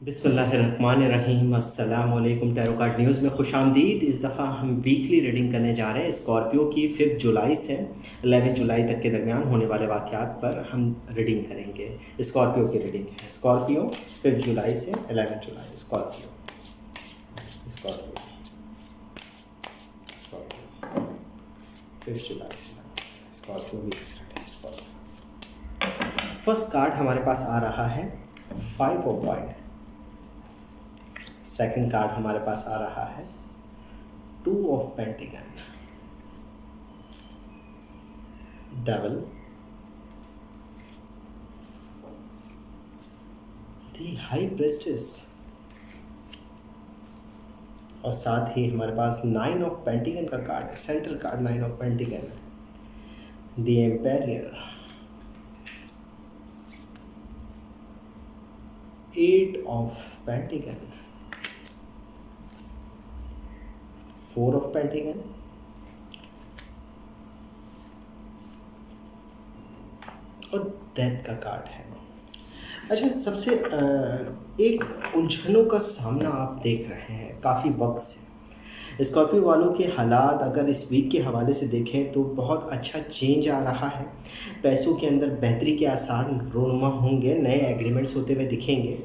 बिस्मिल्लाहिर्रहमानिर्रहीम। अस्सलाम वालेकुम। टैरो कार्ड न्यूज़ में खुशामदीद। इस दफ़ा हम वीकली रीडिंग करने जा रहे हैं स्कॉर्पियो की 5 जुलाई से 11 जुलाई तक के दरमियान होने वाले वाक़यात पर हम रीडिंग करेंगे। स्कॉर्पियो की रीडिंग है। स्कॉर्पियो 5 जुलाई से 11 जुलाई। स्कॉर्पियो स्कॉर्पियो स्कॉर्पियो 5 जुलाई से स्कॉर्पियो स्कॉर्पियो। फर्स्ट कार्ड हमारे पास आ रहा है 5 ऑफ वाइड। सेकंड कार्ड हमारे पास आ रहा है 2 of pentacles, double, the high priestess और साथ ही हमारे पास 9 ऑफ पेंटिकल का कार्ड है। Centre card 9 of pentacles, the empire, 8 of pentacles, 4 of pentacles और डेथ का कार्ड है। अच्छा, सबसे एक उलझनों का सामना आप देख रहे हैं काफ़ी वक्त से। स्कॉर्पियो वालों के हालात अगर इस वीक के हवाले से देखें तो बहुत अच्छा चेंज आ रहा है। पैसों के अंदर बेहतरी के आसार रोनुमा होंगे, नए एग्रीमेंट्स होते हुए दिखेंगे,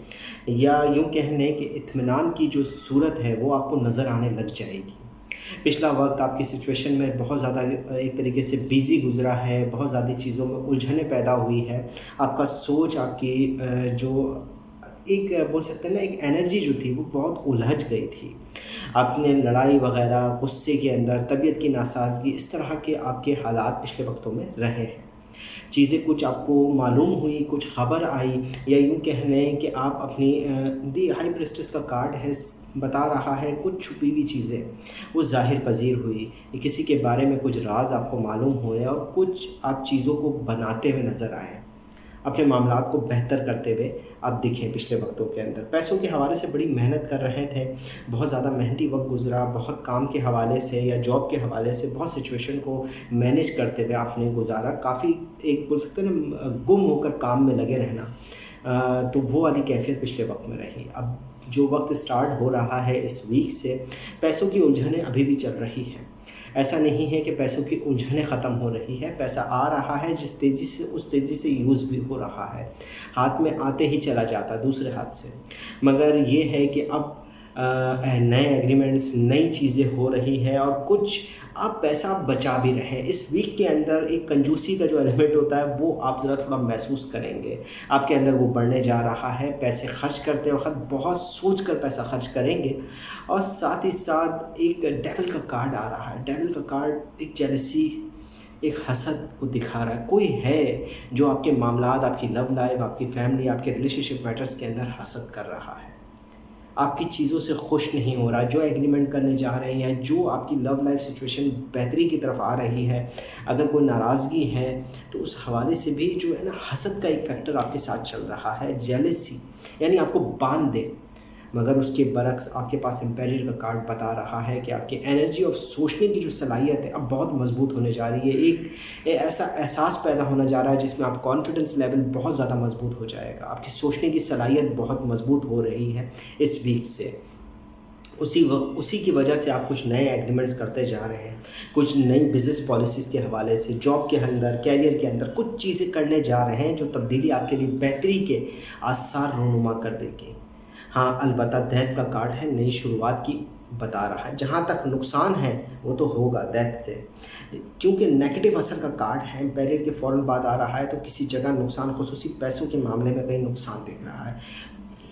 या यूँ कहने कि इत्मीनान की जो सूरत है वो आपको नज़र आने लग जाएगी। पिछला वक्त आपकी सिचुएशन में बहुत ज़्यादा एक तरीके से बिज़ी गुज़रा है, बहुत ज़्यादा चीज़ों में उलझनें पैदा हुई है। आपका सोच, आपकी जो एक बोल सकते हैं ना, एक एनर्जी जो थी वो बहुत उलझ गई थी। आपने लड़ाई वग़ैरह, गुस्से के अंदर, तबीयत की नासाज़गी, इस तरह के आपके हालात पिछले वक्तों में रहे हैं। चीज़ें कुछ आपको मालूम हुई, कुछ ख़बर आई, या यूँ कह लें कि आप अपनी दी हाई प्रेस्टिस का कार्ड है बता रहा है कुछ छुपी हुई चीज़ें वो ज़ाहिर पज़ीर हुई, किसी के बारे में कुछ राज आपको मालूम हुए और कुछ आप चीज़ों को बनाते हुए नज़र आए, अपने मामलात को बेहतर करते हुए आप दिखें। पिछले वक्तों के अंदर पैसों के हवाले से बड़ी मेहनत कर रहे थे, बहुत ज़्यादा मेहनती वक्त गुज़रा, बहुत काम के हवाले से या जॉब के हवाले से बहुत सिचुएशन को मैनेज करते हुए आपने गुजारा। काफ़ी एक बोल सकते हैं ना, गुम होकर काम में लगे रहना, तो वो वाली कैफियत पिछले वक्त में रही। अब जो वक्त स्टार्ट हो रहा है इस वीक से, पैसों की उलझनें अभी भी चल रही हैं। ऐसा नहीं है कि पैसों की उलझनें ख़त्म हो रही है। पैसा आ रहा है जिस तेज़ी से, उस तेज़ी से यूज़ भी हो रहा है, हाथ में आते ही चला जाता दूसरे हाथ से। मगर ये है कि अब नए एग्रीमेंट्स, नई चीज़ें हो रही है और कुछ आप पैसा बचा भी रहे हैं। इस वीक के अंदर एक कंजूसी का जो एलिमेंट होता है वो आप ज़रा थोड़ा महसूस करेंगे, आपके अंदर वो बढ़ने जा रहा है। पैसे खर्च करते वक्त बहुत सोच कर पैसा खर्च करेंगे और साथ ही साथ एक डेविल का कार्ड आ रहा है। डेविल का कार्ड एक जेलसी, एक हसद को दिखा रहा है। कोई है जो आपके मामलात, आपकी लव लाइफ, आपकी फैमिली, आपके रिलेशनशिप मैटर्स के अंदर हसद कर रहा है, आपकी चीज़ों से खुश नहीं हो रहा। जो एग्रीमेंट करने जा रहे हैं या जो आपकी लव लाइफ सिचुएशन बेहतरी की तरफ आ रही है, अगर कोई नाराज़गी है तो उस हवाले से भी जो है ना, हसद का एक फैक्टर आपके साथ चल रहा है। जेलसी यानी आपको बांध दे, मगर उसके बरक्स आपके पास एम्पायर का कार्ड बता रहा है कि आपकी एनर्जी ऑफ सोचने की जो सलाहियत है अब बहुत मजबूत होने जा रही है। एक ऐसा एहसास पैदा होना जा रहा है जिसमें आप कॉन्फिडेंस लेवल बहुत ज़्यादा मजबूत हो जाएगा। आपकी सोचने की सलाहियत बहुत मजबूत हो रही है इस वीक से। उसी की वजह से आप कुछ नए एग्रीमेंट्स करते जा रहे हैं, कुछ नई बिज़नेस पॉलिसीज़ के हवाले से, जॉब के अंदर, कैरियर के अंदर कुछ चीज़ें करने जा रहे हैं जो तब्दीली आपके लिए बेहतरी के आसार रोनुमा कर देगी। हाँ, अलबत्ता डेथ का कार्ड है, नई शुरुआत की बता रहा है। जहाँ तक नुकसान है वो तो होगा डेथ से, क्योंकि नेगेटिव असर का कार्ड है। एम्पायर के फ़ौरन बाद आ रहा है तो किसी जगह नुकसान, खुसूसी पैसों के मामले में कहीं नुकसान दिख रहा है।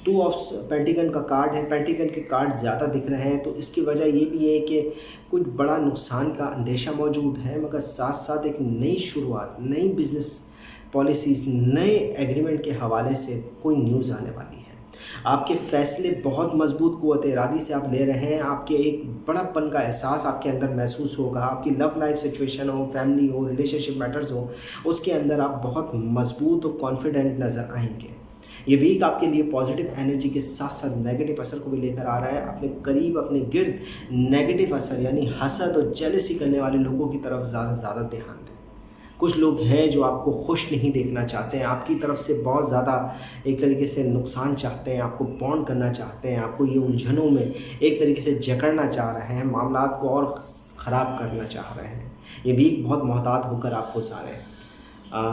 2 ऑफ पेंटिकल का कार्ड है, पेंटिकल के कार्ड ज़्यादा दिख रहे हैं तो इसकी वजह ये भी है कि कुछ बड़ा नुकसान का अंदेशा मौजूद है, मगर साथ साथ एक नई शुरुआत, नई बिज़नेस पॉलिसीज़, नए एग्रीमेंट के हवाले से कोई न्यूज़ आने वाली है। आपके फ़ैसले बहुत मजबूत क़ुव्वत इरादी से आप ले रहे हैं। आपके एक बड़ापन का एहसास आपके अंदर महसूस होगा। आपकी लव लाइफ सिचुएशन हो, फैमिली हो, रिलेशनशिप मैटर्स हो, उसके अंदर आप बहुत मजबूत और कॉन्फिडेंट नज़र आएंगे। ये वीक आपके लिए पॉजिटिव एनर्जी के साथ साथ नेगेटिव असर को भी लेकर आ रहा है। अपने करीब, अपने गिर्द नेगेटिव असर यानी हसद और जेलसी करने वाले लोगों की तरफ ज़्यादा ध्यान दें। कुछ लोग हैं जो आपको खुश नहीं देखना चाहते हैं, आपकी तरफ से बहुत ज़्यादा एक तरीके से नुकसान चाहते हैं, आपको बॉन्ड करना चाहते हैं, आपको ये उलझनों में एक तरीके से जकड़ना चाह रहे हैं, मामलात को और ख़राब करना चाह रहे हैं। ये वीक बहुत मोहतात होकर आपको जा रहे हैं।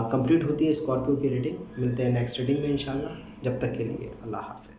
कंप्लीट होती है स्कॉर्पियो की रीडिंग। मिलते हैं नेक्स्ट रीडिंग में इंशाल्लाह। जब तक के लिए अल्लाह हाफ़िज़।